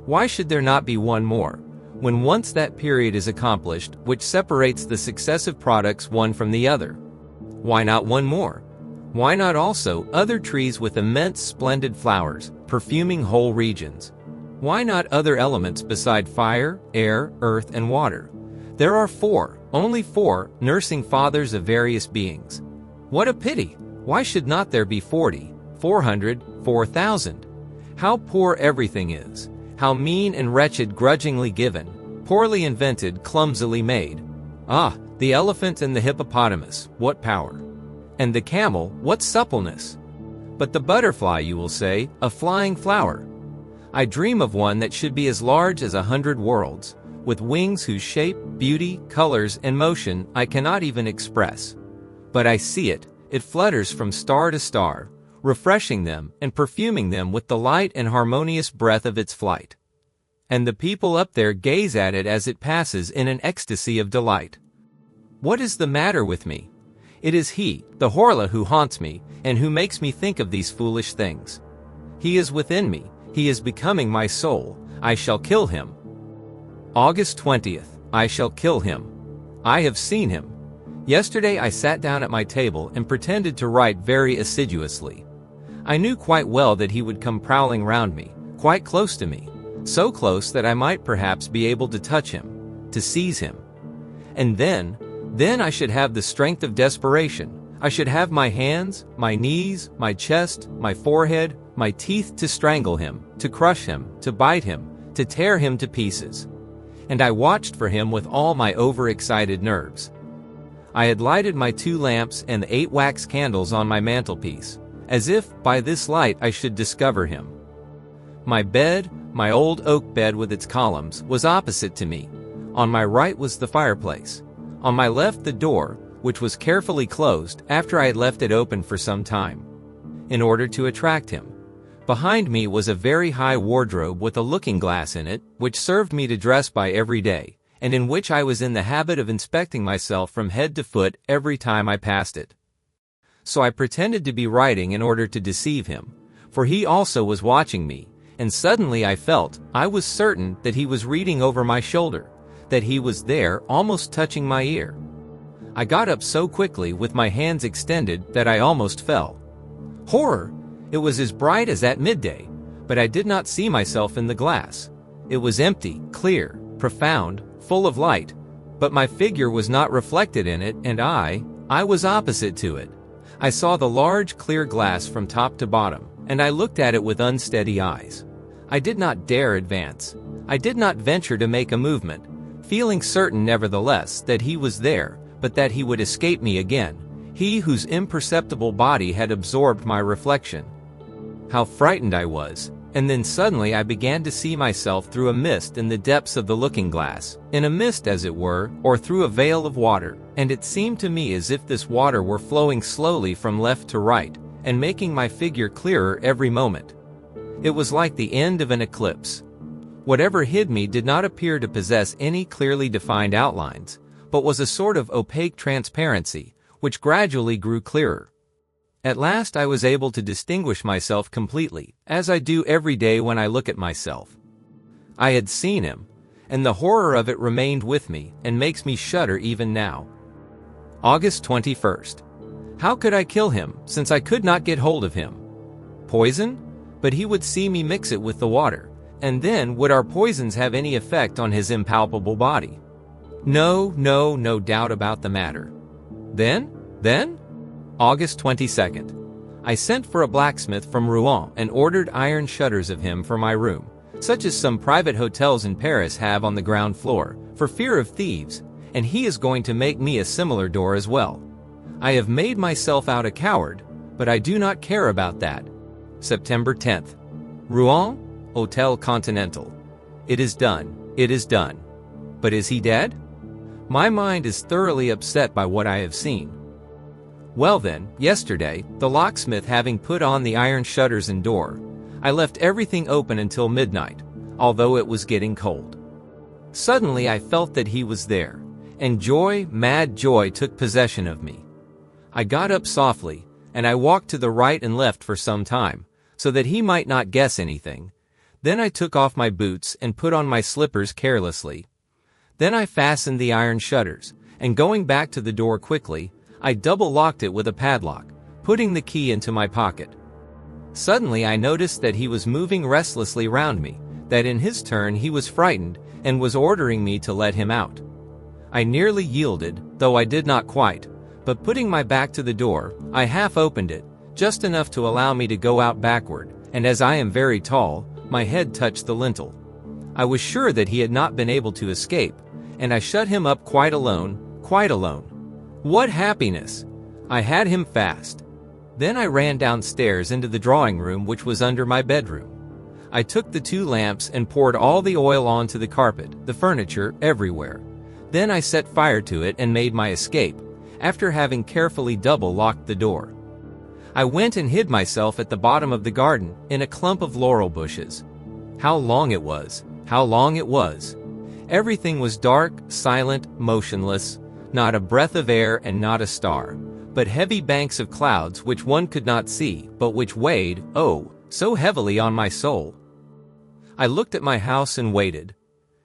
Why should there not be one more? When once that period is accomplished, which separates the successive products one from the other. Why not one more? Why not also other trees with immense splendid flowers, perfuming whole regions? Why not other elements beside fire, air, earth, and water? There are only four, nursing fathers of various beings. What a pity! Why should not there be 40, 400, 4,000? How poor everything is! How mean and wretched, grudgingly given, poorly invented, clumsily made. Ah, the elephant and the hippopotamus, what power! And the camel, what suppleness! But the butterfly, you will say, a flying flower. I dream of one that should be as large as 100 worlds, with wings whose shape, beauty, colors, and motion I cannot even express. But I see it, it flutters from star to star, refreshing them and perfuming them with the light and harmonious breath of its flight. And the people up there gaze at it as it passes in an ecstasy of delight. What is the matter with me? It is he, the Horla, who haunts me, and who makes me think of these foolish things. He is within me, he is becoming my soul, I shall kill him. August 20th, I shall kill him. I have seen him. Yesterday I sat down at my table and pretended to write very assiduously. I knew quite well that he would come prowling round me, quite close to me, so close that I might perhaps be able to touch him, to seize him. And then I should have the strength of desperation. I should have my hands, my knees, my chest, my forehead, my teeth to strangle him, to crush him, to bite him, to tear him to pieces. And I watched for him with all my overexcited nerves. I had lighted my 2 lamps and the 8 wax candles on my mantelpiece, as if by this light I should discover him. My bed, my old oak bed with its columns, was opposite to me. On my right was the fireplace. On my left the door, which was carefully closed after I had left it open for some time, in order to attract him. Behind me was a very high wardrobe with a looking-glass in it, which served me to dress by every day, and in which I was in the habit of inspecting myself from head to foot every time I passed it. So I pretended to be writing in order to deceive him, for he also was watching me, and suddenly I was certain that he was reading over my shoulder, that he was there almost touching my ear. I got up so quickly with my hands extended that I almost fell. Horror! It was as bright as at midday, but I did not see myself in the glass. It was empty, clear, profound, full of light, but my figure was not reflected in it, and I was opposite to it. I saw the large clear glass from top to bottom, and I looked at it with unsteady eyes. I did not dare advance. I did not venture to make a movement, feeling certain nevertheless that he was there, but that he would escape me again, he whose imperceptible body had absorbed my reflection. How frightened I was, and then suddenly I began to see myself through a mist in the depths of the looking-glass, in a mist as it were, or through a veil of water, and it seemed to me as if this water were flowing slowly from left to right, and making my figure clearer every moment. It was like the end of an eclipse. Whatever hid me did not appear to possess any clearly defined outlines, but was a sort of opaque transparency, which gradually grew clearer. At last I was able to distinguish myself completely, as I do every day when I look at myself. I had seen him, and the horror of it remained with me, and makes me shudder even now. August 21st. How could I kill him, since I could not get hold of him? Poison? But he would see me mix it with the water, and then would our poisons have any effect on his impalpable body? No doubt about the matter. Then? August 22nd. I sent for a blacksmith from Rouen and ordered iron shutters of him for my room, such as some private hotels in Paris have on the ground floor, for fear of thieves, and he is going to make me a similar door as well. I have made myself out a coward, but I do not care about that. September 10th. Rouen, Hotel Continental. It is done. It is done. But is he dead? My mind is thoroughly upset by what I have seen. Well then, yesterday, the locksmith having put on the iron shutters and door, I left everything open until midnight, although it was getting cold. Suddenly I felt that he was there, and joy, mad joy, took possession of me. I got up softly, and I walked to the right and left for some time, so that he might not guess anything. Then I took off my boots and put on my slippers carelessly. Then I fastened the iron shutters, and going back to the door quickly, I double-locked it with a padlock, putting the key into my pocket. Suddenly I noticed that he was moving restlessly round me, that in his turn he was frightened, and was ordering me to let him out. I nearly yielded, though I did not quite, but putting my back to the door, I half opened it, just enough to allow me to go out backward, and as I am very tall, my head touched the lintel. I was sure that he had not been able to escape, and I shut him up quite alone, quite alone. What happiness! I had him fast. Then I ran downstairs into the drawing room which was under my bedroom. I took the 2 lamps and poured all the oil onto the carpet, the furniture, everywhere. Then I set fire to it and made my escape, after having carefully double-locked the door. I went and hid myself at the bottom of the garden, in a clump of laurel bushes. How long it was! How long it was! Everything was dark, silent, motionless, not a breath of air and not a star, but heavy banks of clouds which one could not see, but which weighed, oh, so heavily on my soul. I looked at my house and waited.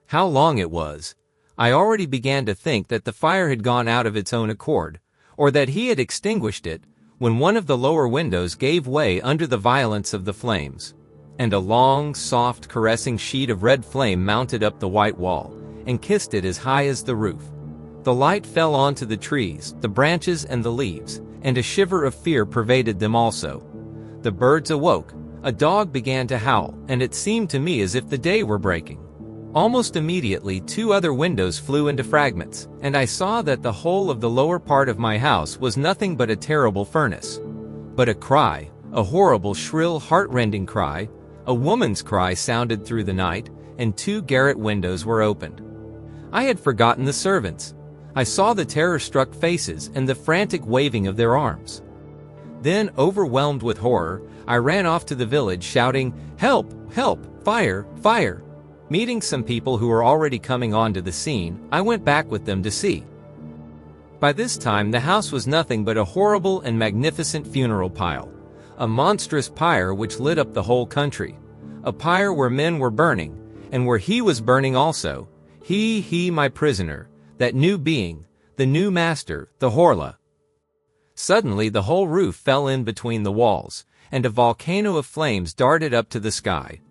How long it was! I already began to think that the fire had gone out of its own accord, or that he had extinguished it, when one of the lower windows gave way under the violence of the flames, and a long, soft, caressing sheet of red flame mounted up the white wall, and kissed it as high as the roof. The light fell onto the trees, the branches and the leaves, and a shiver of fear pervaded them also. The birds awoke, a dog began to howl, and it seemed to me as if the day were breaking. Almost immediately 2 other windows flew into fragments, and I saw that the whole of the lower part of my house was nothing but a terrible furnace. But a cry, a horrible, shrill, heart-rending cry, a woman's cry sounded through the night, and 2 garret windows were opened. I had forgotten the servants. I saw the terror-struck faces and the frantic waving of their arms. Then, overwhelmed with horror, I ran off to the village shouting, "Help! Help! Fire! Fire!" Meeting some people who were already coming onto the scene, I went back with them to see. By this time the house was nothing but a horrible and magnificent funeral pile. A monstrous pyre which lit up the whole country. A pyre where men were burning, and where he was burning also. He my prisoner, that new being, the new master, the Horla. Suddenly the whole roof fell in between the walls, and a volcano of flames darted up to the sky.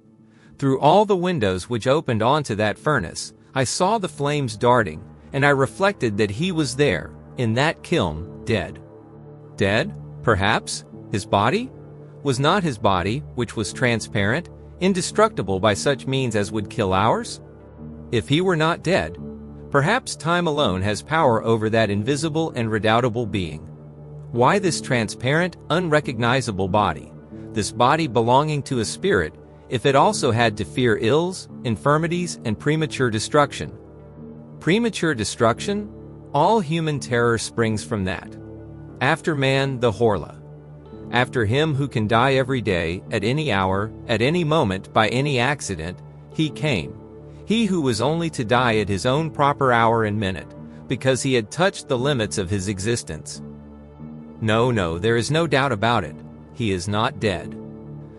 Through all the windows which opened onto that furnace, I saw the flames darting, and I reflected that he was there, in that kiln, dead. Dead? Perhaps? His body? Was not his body, which was transparent, indestructible by such means as would kill ours? If he were not dead, perhaps time alone has power over that invisible and redoubtable being. Why this transparent, unrecognizable body, this body belonging to a spirit, if it also had to fear ills, infirmities, and premature destruction? Premature destruction? All human terror springs from that. After man, the Horla. After him who can die every day, at any hour, at any moment, by any accident, he came. He who was only to die at his own proper hour and minute, because he had touched the limits of his existence. No, there is no doubt about it. He is not dead.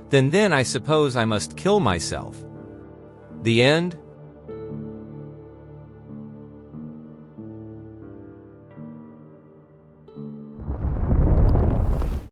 Then I suppose I must kill myself. The end,